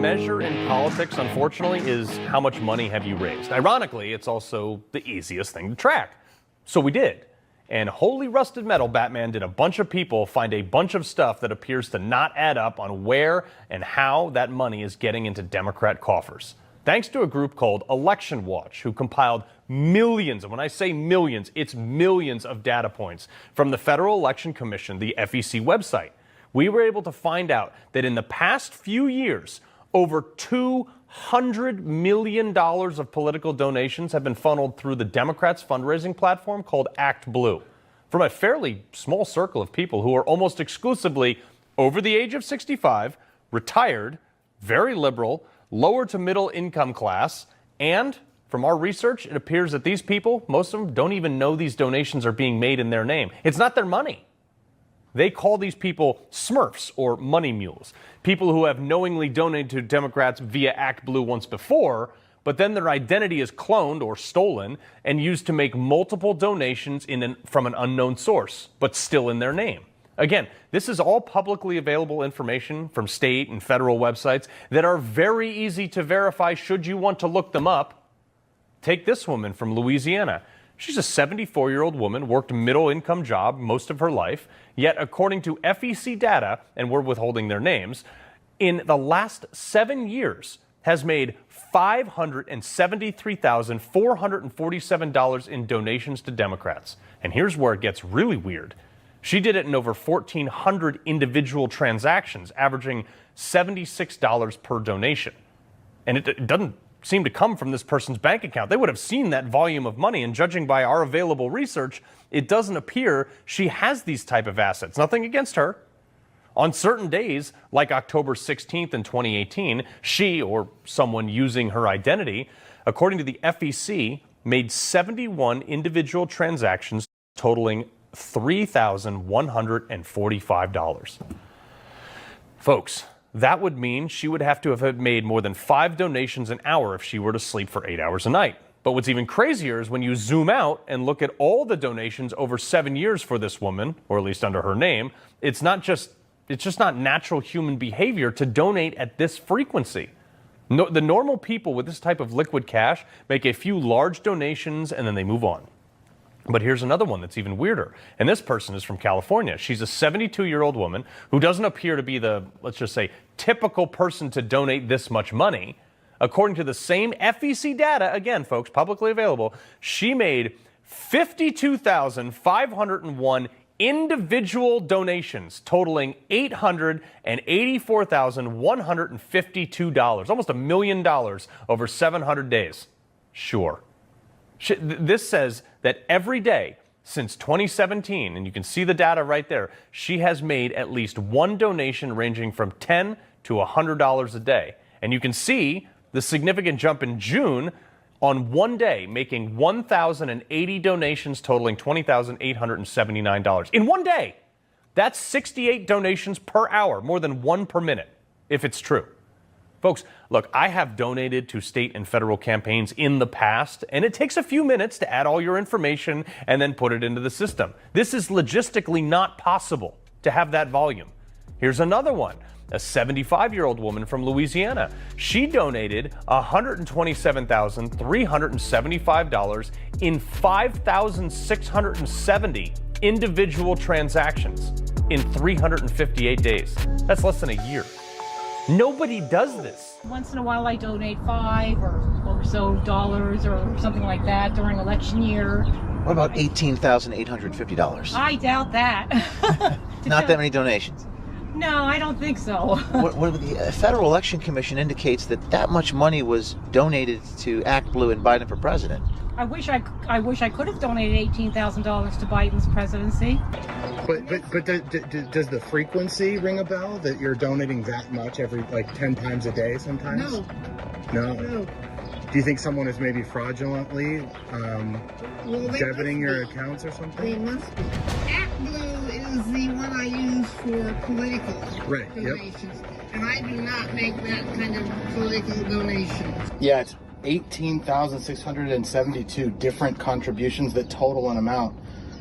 measure in politics, unfortunately, is how much money have you raised. Ironically, it's also the easiest thing to track. So we did. And holy rusted metal, Batman, did a bunch of people find a bunch of stuff that appears to not add up on where and how that money is getting into Democrat coffers. Thanks to a group called Election Watch, who compiled millions, and when I say millions, it's millions of data points from the Federal Election Commission, the FEC website. We were able to find out that in the past few years, over $200 million of political donations have been funneled through the Democrats' fundraising platform called Act Blue, from a fairly small circle of people who are almost exclusively over the age of 65, retired, very liberal, lower to middle income class, and from our research, it appears that these people, most of them, don't even know these donations are being made in their name. It's not their money. They call these people Smurfs or money mules, people who have knowingly donated to Democrats via Act Blue once before, but then their identity is cloned or stolen and used to make multiple donations from an unknown source, but still in their name. Again, this is all publicly available information from state and federal websites that are very easy to verify should you want to look them up. Take this woman from Louisiana. She's a 74-year-old woman, worked a middle-income job most of her life, yet according to FEC data, and we're withholding their names, in the last 7 years has made $573,447 in donations to Democrats. And here's where it gets really weird. She did it in over 1,400 individual transactions, averaging $76 per donation. And it doesn't seem to come from this person's bank account. They would have seen that volume of money, and judging by our available research, it doesn't appear she has these type of assets. Nothing against her. On certain days, like October 16th in 2018, she, or someone using her identity, according to the FEC, made 71 individual transactions totaling $3,145. Folks, that would mean she would have to have made more than 5 donations an hour if she were to sleep for 8 hours a night. But what's even crazier is when you zoom out and look at all the donations over 7 years for this woman, or at least under her name, it's just not natural human behavior to donate at this frequency. No, the normal people with this type of liquid cash make a few large donations and then they move on. But here's another one that's even weirder. And this person is from California. She's a 72-year-old woman who doesn't appear to be the, let's just say, typical person to donate this much money. According to the same FEC data, again, folks, publicly available, she made 52,501 individual donations totaling $884,152, almost $1 million over 700 days. Sure. This says that every day since 2017, and you can see the data right there, she has made at least one donation ranging from $10 to $100 a day. And you can see the significant jump in June on one day, making 1,080 donations totaling $20,879 in one day. That's 68 donations per hour, more than one per minute, if it's true. Folks, look, I have donated to state and federal campaigns in the past, and it takes a few minutes to add all your information and then put it into the system. This is logistically not possible to have that volume. Here's another one. A 75-year-old woman from Louisiana. She donated $127,375 in 5,670 individual transactions in 358 days. That's less than a year. Nobody does this. Once in a while I donate $5 or so dollars or something like that during election year. What about $18,850? I doubt that. Not that many donations. No, I don't think so. The Federal Election Commission indicates that much money was donated to Act Blue and Biden for president. I wish I could have donated $18,000 to Biden's presidency. But does the frequency ring a bell that you're donating that much every 10 times a day sometimes? No. Do you think someone is maybe fraudulently debiting your accounts or something? They must be. Act Blue is the one I use for political donations. Yep. And I do not make that kind of political donations. Yeah, it's 18,672 different contributions that total an amount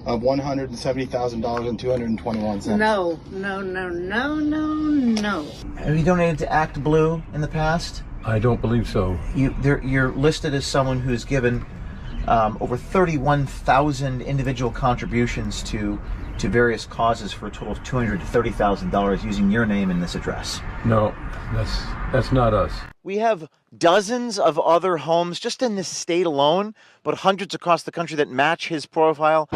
of $170,000 and 221 cents. No, no, no, no, no, no. Have you donated to Act Blue in the past? I don't believe so. You're listed as someone who's given over 31,000 individual contributions to various causes for a total of $230,000 to $30,000 using your name in this address. No, that's not us. We have dozens of other homes just in this state alone, but hundreds across the country that match his profile.